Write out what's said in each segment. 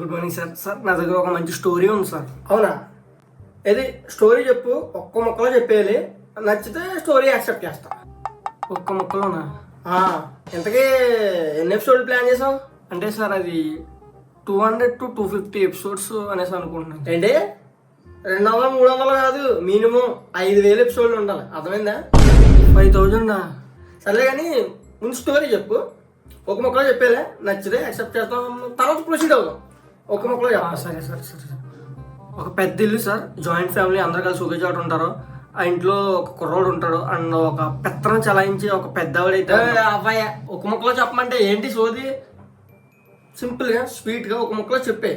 Good morning sir. Sir నా దగ్గర ఒక మంచి స్టోరీ ఉంది సార్. అవునా? ఏది స్టోరీ చెప్పు, ఒక్క ముక్కలో చెప్పేయాలి. నచ్చితే స్టోరీ యాక్సెప్ట్ చేస్తా. ఒక్క ముక్కలోనా? ఇంతకీ ఎన్ని ఎపిసోడ్ ప్లాన్ చేసావు? అంటే సార్ అది 200 to 250 ఎపిసోడ్స్ అనేసి అనుకుంటున్నాను. ఏంటి 200 300 కాదు, మినిమం 5000 ఎపిసోడ్లు ఉండాలి. అర్థమైందా? 5000. సర్లే కానీ ముందు స్టోరీ చెప్పు, ఒక ముక్కలో చెప్పేలే. నచ్చితే యాక్సెప్ట్ చేస్తాం, తర్వాత ప్రొసీడ్ అవుదాం. ఒక ముక్కలో చెప్పా. సరే సరే సరే. ఒక పెద్ద ఇల్లు సార్, జాయింట్ ఫ్యామిలీ, అందరు కలిసి ఒకే చోట ఉంటారు. ఆ ఇంట్లో ఒక కుర్రోడు ఉంటాడు అండ్ ఒక పెత్తనం చలాయించి ఒక పెద్దవాడైతే అబ్బాయి. ఒక ముక్కలో చెప్పమంటే ఏంటి సోది? సింపుల్గా స్వీట్గా ఒక ముక్కలో చెప్పే.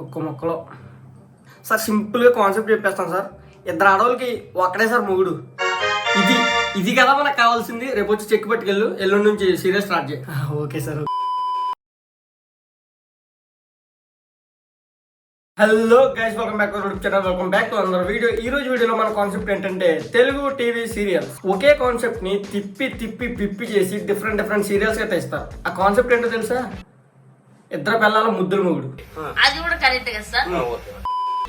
ఒక్క ముక్కలో సార్ సింపుల్గా కాన్సెప్ట్ చెప్పేస్తాను సార్. ఇద్దరు ఆడవాళ్ళకి ఒక్కడే సార్ మొగుడు. ఇది ఇది కదా మనకు కావాల్సింది. రేపు వచ్చి చెక్ పట్టుకెళ్ళు, ఎల్లుండి నుంచి సీరియల్ స్టార్ట్ చేయి. Okay sir. Hello guys, welcome back to YouTube channel. Welcome back to another video. ఈ రోజు వీడియోలో మన కాన్సెప్ట్ ఏంటంటే తెలుగు టీవీ సీరియల్స్. ఒకే కాన్సెప్ట్ ని తిప్పి తిప్పి పిప్పి చేసి డిఫరెంట్ డిఫరెంట్ సీరియల్స్ అయితే ఇస్తారు. ఆ కాన్సెప్ట్ ఏంటో తెలుసా? ఇద్దరు పిల్లల ముద్దుల మొగుడు. అది కూడా కరెక్ట్ కదా సార్.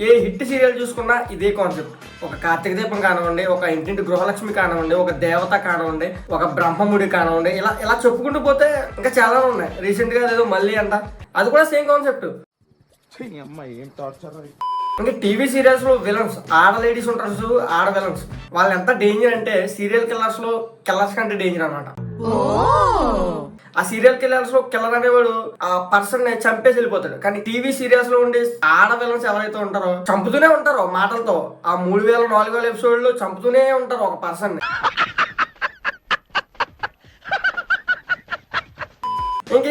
ఏ హిట్ సీరియల్ చూసుకున్నా ఇదే కాన్సెప్ట్. ఒక కార్తీక దీపం కానివ్వండి, ఒక ఇంటింటి గృహలక్ష్మి కానివ్వండి, ఒక దేవత కానివ్వండి, ఒక బ్రహ్మముడి కానివ్వండి, ఇలా ఇలా చెప్పుకుంటూ పోతే ఇంకా చాలా ఉన్నాయి. రీసెంట్ గా ఏదో మళ్ళీ అంట, అది కూడా సేమ్ కాన్సెప్ట్. ఇంకా టీవీ సీరియల్స్ లో విలన్స్ ఆడ లేడీస్ ఉంటారు, ఆడ విలన్స్. వాళ్ళు ఎంత డేంజర్ అంటే సీరియల్ కిల్లర్స్ లో కిల్లర్స్ కంటే డేంజర్ అనమాట. ఆ సీరియల్ కిల్లర్స్ లో కిల్లర్ అనేవాడు ఆ పర్సన్ ని చంపేసి వెళ్ళిపోతాడు. కానీ టీవీ సీరియల్స్ లో ఉండే ఆడ విలన్స్ ఎవరైతే ఉంటారో చంపుతూనే ఉంటారు మాటలతో. ఆ 3000 4000 ఎపిసోడ్ లో చంపుతూనే ఉంటారు ఒక పర్సన్ ని. ఇంకా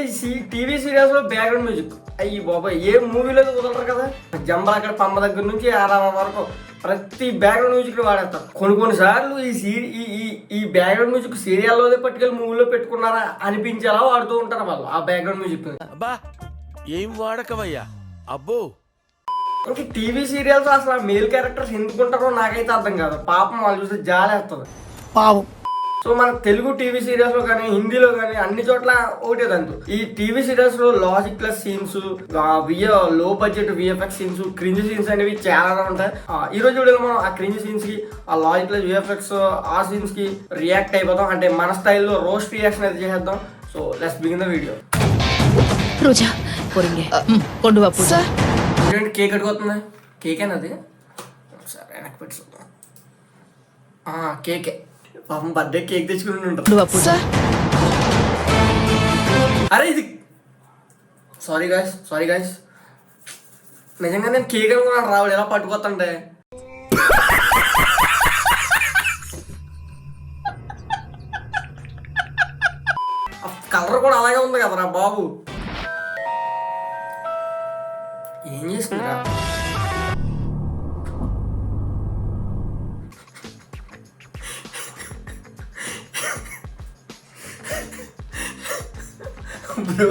టీవీ సీరియల్స్ లో బ్యాక్గ్రౌండ్ మ్యూజిక్ అయ్యి బాబాయ్ ఏ మూవీలో కుదలరు కదా. జంబల అక్కడ పమ్మ దగ్గర నుంచి ఆరామ వరకు ప్రతి బ్యాక్గ్రౌండ్ మ్యూజిక్ ని వాడేస్తారు. కొన్ని సార్లు ఈ బ్యాక్గ్రౌండ్ మ్యూజిక్ సీరియల్లోనే పట్టుకెళ్ళి మూవీలో పెట్టుకున్నారా అనిపించేలా వాడుతూ ఉంటారు వాళ్ళు ఆ బ్యాక్గ్రౌండ్ మ్యూజిక్. ఏం వాడకవయ్యా అబ్బో. ఇంకా టీవీ సీరియల్స్ అసలు మేల్ క్యారెక్టర్స్ ఎందుకుంటారో నాకైతే అర్థం కాదు. పాపం వాళ్ళు చూస్తే జాలేస్తుంది పాపం. సో మన తెలుగు టీవీ సీరియల్స్ లో కానీ హిందీలో కానీ అన్ని చోట్ల ఒకటే దంతు. ఈ టీవీ సీరియల్స్ లో లాజిక్ ప్లస్ సీన్స్, లో budget VFX scenes, cringe scenes అనేవి చాలా ఉంటాయి. ఈ రోజు వీడియోలో మనం ఆ క్రింజ్ సీన్స్ కి, ఆ లాజిక్ ప్లస్ విఎఫ్ఎక్స్ ఆ సీన్స్ కి రియాక్ట్ అయిపోతాం. అంటే మన స్టైల్లో రోస్ట్ రియాక్షన్ అయితే చేసేద్దాం. So let's begin the video. Roja కొండు బాపు ఏంటంటే కేక్ అడుగుతుంది. కేక్ అనేది సరే వెనక్కి పెట్టి కేకే. పాపం బర్త్డే కేక్ తెచ్చుకుని ఉంటారు. అరే ఇది సారీ గాయస్ నిజంగా నేను కేక్ అనుకున్నాను. రావుడు ఎలా పట్టుకోతుంటే కలర్ కూడా అలాగే ఉంది కదరా బాబు. ఏం చేసుకుంటా బ్రో,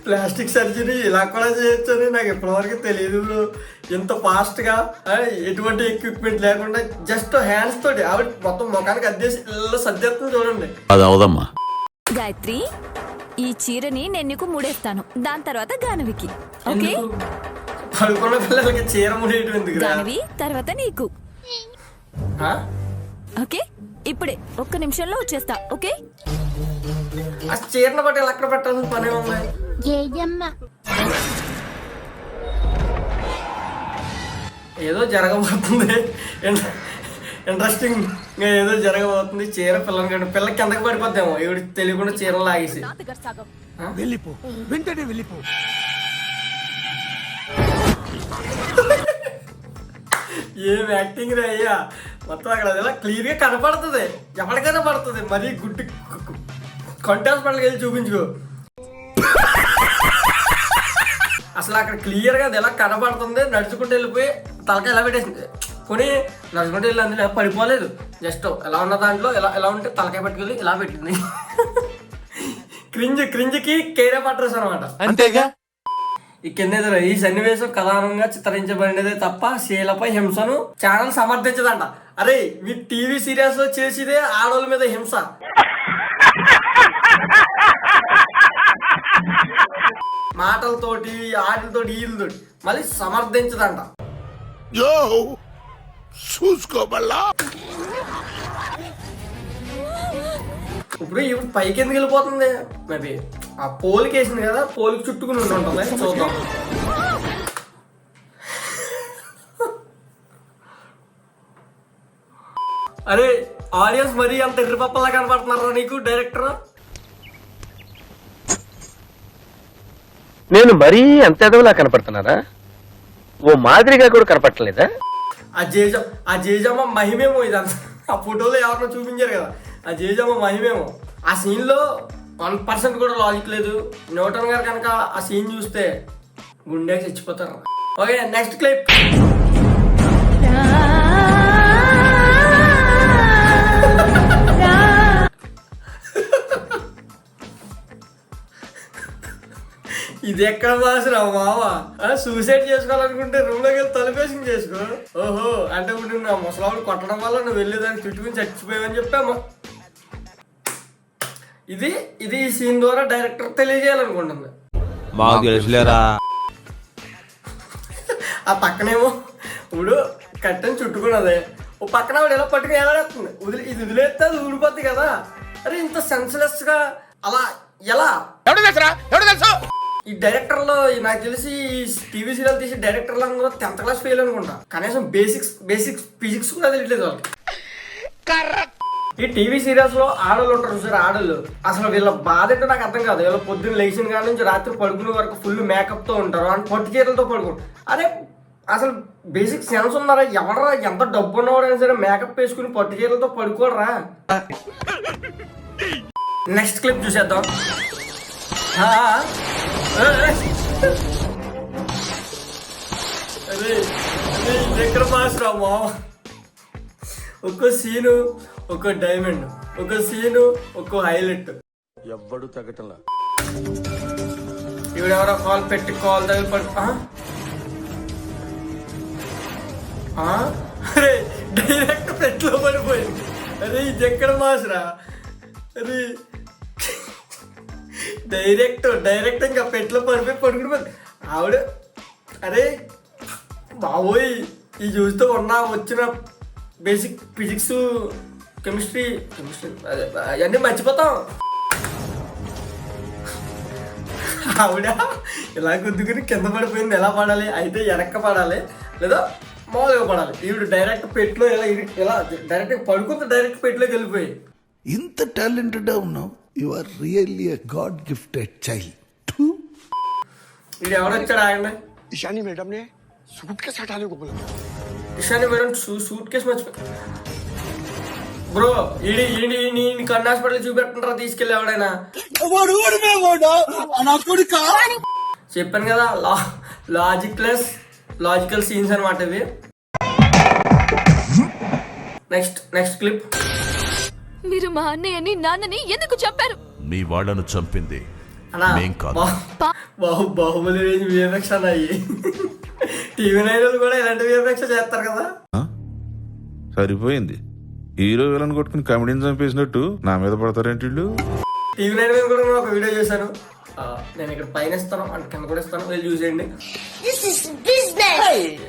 ప్లాస్టిక్ సర్జరీ ఇలా కూడా చేయొచ్చు అని నాకు ఇప్పటివరకు తెలియదు బ్రో. ఎంత ఫాస్ట్ గా ఎటువంటి ఎక్విప్మెంట్ లేకుండా జస్ట్ హ్యాండ్స్ తోటి ఆవిడ మొత్తం ముఖానికి అద్దేసి ఇలా సర్జేస్తుంది చూడండి. అదవుదమ్మా గాయత్రి, ఈ చీరని నేను నీకు ముడేస్తాను, దాని తర్వాత గానవికి. ఓకే? పడుకున్న పిల్లలకి చీర ముడేయటం ఎందుకు? గానవి తర్వాత నీకు. ఓకే, ఇప్పుడే ఒక్క నిమిషంలో వచ్చేస్తా. ఓకే? ఆ చీరను బట్టి ఎక్కడ పెట్టాల్సిన పని ఉంది. ఏదో జరగబోతుంది, ఇంట్రెస్టింగ్ గా ఏదో జరగబోతుంది. చీర పిల్లకి కిందకి పడిపోద్దాము ఇవి తెలియకుండా చీరలు లాగేసి. వెళ్ళిపో, వెంటనే వెళ్ళిపో. ఏం యాక్టింగ్ రే అయ్యా. మొత్తం అక్కడ అదేలా క్లియర్ గా కనపడుతుంది, ఎవరికైనా పడుతుంది. మరీ గుడ్డి కంటి హాస్పిటల్కి వెళ్ళి చూపించుకో. అసలు అక్కడ క్లియర్ గా అది ఎలా కనపడుతుంది. నడుచుకుంటూ వెళ్ళిపోయి తలకాయ ఎలా పెట్టేసింది. కొని నడుచుకుంటూ వెళ్ళి అందులో పడిపోలేదు, జస్ట్ ఎలా ఉన్న దాంట్లో ఎలా ఉంటే తలకాయ పట్టుకెళ్ళి ఇలా పెట్టింది. క్రింజ్కి కేరే పట్టరేస్ అనమాట. అంతేగా. ఈ కింద ఈ సన్నివేశం కథానంగా చిత్రించబడినదే తప్ప శీలపై హింసను ఛానల్ సమర్థించదంట. అరే మీ టీవీ సీరియల్స్ లో చేసేదే ఆడవాళ్ళ మీద హింస. మాటలతోటి ఆటలతోటి వీళ్ళతోటి మళ్ళీ సమర్థించదంట. యో చూసుకోబల్లా. ఇప్పుడు పైకి ఎందుకు వెళ్ళిపోతుంది? మరి ఆ పోలికి వేసింది కదా, పోలికి చుట్టుకుని ఉంటుంది. చూద్దాం. అరే ఆడియన్స్ మరీ అంత ఎర్రిపప్పలా కనపడుతున్నారా నీకు డైరెక్టర్? నేను మరీ అంత ఎదవలా కనపడుతున్నారా? ఓ మాదిరిగా కూడా కనపడలేదా? ఆ జేజమ్మ మహిమేమో ఇదంతా. ఆ ఫోటోలో ఎవరినో చూపించారు కదా, ఆ జేజమ్మ మహిమేమో. ఆ సీన్ లో 1% కూడా లాజిక్ లేదు. న్యూటన్ గారు కనుక ఆ సీన్ చూస్తే గుండెకి చచ్చిపోతారు. Okay next clip. ఇది ఎక్కడ మాసరా మావ? సూసైడ్ చేసుకోవాలనుకుంటే రూమ్ లోకి వెళ్ళి తలుపేసుకుని చేసుకో. ఓహో అంటే ఇప్పుడు నా ముసలావులు కొట్టడం వల్ల నువ్వు వెళ్ళేదాన్ని చుట్టుకుని చచ్చిపోయావని చెప్పాము. ఇది ఈ సీన్ ద్వారా డైరెక్టర్ తెలియజేయాలనుకుంటుంది. మాకు తెలుసులేరా. ఆ పక్కనేమో ఇప్పుడు కట్టెని చుట్టుకున్నదే, ఓ పక్కన ఆవిడ ఎలా పట్టుకుని ఎలాడేస్తుంది. ఇది వదిలేస్తే అది ఊడిపోద్ది కదా. అరే ఇంత సెన్స్లెస్ గా అలా ఎలా? ఈ డైరెక్టర్ లో నాకు తెలిసి టీవీ సీరియల్ తీసి డైరెక్టర్లు అందరూ 10th క్లాస్ ఫెయిల్ అనుకుంటా. కనీసం బేసిక్స్ ఫిజిక్స్ కూడా తెలియట్లేదు వాళ్ళకి. ఈ టీవీ సీరియల్స్ లో ఆడోళ్ళు ఉంటారు సార్, ఆడోళ్ళు అసలు వీళ్ళ బాధ ఏంటో నాకు అర్థం కాదు. వీళ్ళ పొద్దున్న లేచిన కాడ నుంచి రాత్రి పడుకునే వరకు ఫుల్ మేకప్ తో ఉంటారు, అండ్ పట్టు చీరలతో పడుకుంటారు. అరే అసలు బేసిక్ సెన్స్ ఉన్నారా? ఎవడరా ఎంత డబ్బు ఉన్నవాడైనా సరే మేకప్ వేసుకుని పట్టు చీరలతో పడుకోడరా? నెక్స్ట్ క్లిప్ చూసేద్దాం. అదే ఎక్కడ మాస్రా మా? ఒక్కో సీను ఒక్కో డైమండ్, ఒక్కో సీను ఒక్కో హైలైట్. ఎవ్వడు తగ్గటంలా. ఇవిడెవరో కాల్ పెట్టి కాల్ తగిలి పడు. అరే డైరెక్ట్ పెట్లో పడిపోయింది. అరే ఇది ఎక్కడ మాస్రా? అది డైరెక్ట్ ఇంకా పెట్లో పడిపోయి పడుకుని ఆవిడ. అరే బాబోయ్ ఈ చూస్తూ వచ్చిన బేసిక్ ఫిజిక్స్ కెమిస్ట్రీ అదే అవన్నీ మర్చిపోతాం. ఆవిడ ఇలా గుద్దుకుని కింద పడిపోయింది. ఎలా పడాలి? అయితే వెనక్క పడాలి లేదా మామూలుగా పడాలి. ఈవిడ డైరెక్ట్ పెట్లో ఇలా డైరెక్ట్ పడుకుంటే డైరెక్ట్ పెట్లోకి వెళ్ళిపోయి. ఇంత టాలెంటెడ్ ఉన్నావు. You are really a god gifted child. ఇది ఎవడొచ్చాడు? ఆయన ईशानी मैडम ने सूटकेस हटाने को बोला. ఇషాని మేడం సూట్ కేసు మర్చిపోయి. బ్రో ఈ కన్ను హాస్పిటల్ చూపెట్టుంటారా తీసుకెళ్ళి ఎవడైనా? చెప్పాను కదా లాజికల్ సీన్స్ అనమాట ఇవి. Next clip. మీరు మా అన్నయ్యని నాన్నని ఎందుకు చంపారు? మీ వాళ్ళను చంపింది మేం కాదు. బాహుబలి రేంజ్ విఎఫ్ఎక్స్ అన్నాయి. టీవీ నైన్లు కూడా ఇలాంటి విఎఫ్ఎక్స్ చేస్తారు కదా. సరిపోయింది. హీరో విలన్ కొట్టుకుని కమెడీని చంపేసినట్టు నా మీద పడతారేంటి వీళ్ళు? టీవీ నైన్ మీద కూడా నేను ఒక వీడియో చేశాను. నేను ఇక్కడ పైన ఇస్తాను అంటే కింద కూడా ఇస్తాను, వెళ్ళి చూసేయండి.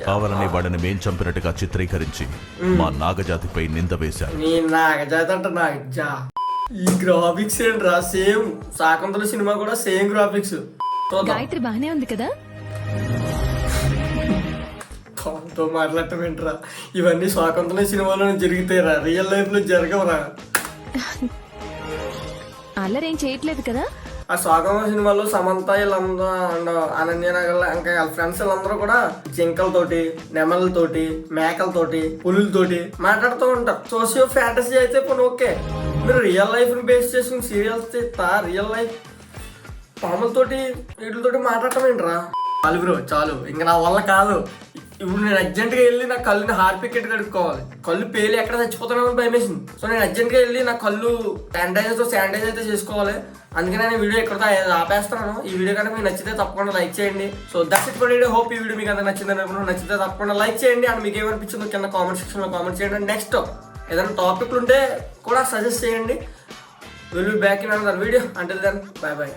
కావాలని వాడిని మేం చంపినట్టుగా చిత్రీకరించి మా నాగజాతిపై నింద వేశారు. నీ నాగజాతి అంట నాగజా. ఈ గ్రాఫిక్స్ ఏంట్రా సేమ్ శాకుంతల సినిమా కూడా సేమ్ గ్రాఫిక్స్. గాయత్రి బానే ఉంది కదా? తో మాట్లాడటం ఏంట్రా? ఇవన్నీ శాకుంతల సినిమాలో జరుగుతాయిరా, రియల్ లైఫ్ లో జరగవురా. అల్లరేం చేయట్లేదు కదా? ఆ శాకంతల సినిమాలో సమంత వీళ్ళందరూ అండ్ అనన్య నగర్ ఇంకా వాళ్ళ ఫ్రెండ్స్ వీళ్ళందరూ కూడా జింకలతోటి, నెమలతోటి, మేకలతోటి, పులులతోటి మాట్లాడుతూ ఉంటారు. సోషియో ఫ్యాంటసీ అయితే కొన్ని ఓకే. మీరు రియల్ లైఫ్ ని బేస్ చేసుకుని సీరియల్స్ తీస్తా, రియల్ లైఫ్ పాములతోటి వీటితోటి మాట్లాడటం ఏంట్రా? చాలు బ్రో చాలు, ఇంకా నా వల్ల కాదు. ఇప్పుడు నేను అర్జెంట్గా వెళ్ళి నా కళ్ళుని హార్పికెట్ కడుక్కోవాలి. కళ్ళు పేలి ఎక్కడ చచ్చిపోతానో భయమేసింది. సో నేను అర్జెంట్గా వెళ్ళి నా కళ్ళు శానిటైజ్ అయితే చేసుకోవాలి. అందుకనే నేను వీడియో ఎక్కడ ఆపేస్తున్నాను. ఈ వీడియో కనుక మీకు నచ్చితే తప్పకుండా లైక్ చేయండి. So that's it for today. Hope ఈ వీడియో మీకు అంతా నచ్చిందని అనుకుంటున్నాను. నచ్చితే తప్పకుండా లైక్ చేయండి. అండ్ మీకు ఏమనిపించిందో కింద కామెంట్ సెక్షన్ లో కామెంట్ చేయండి. అండ్ నెక్స్ట్ ఏదైనా టాపిక్లు ఉంటే కూడా సజెస్ట్ చేయండి. Will be back in another video. Until then bye by.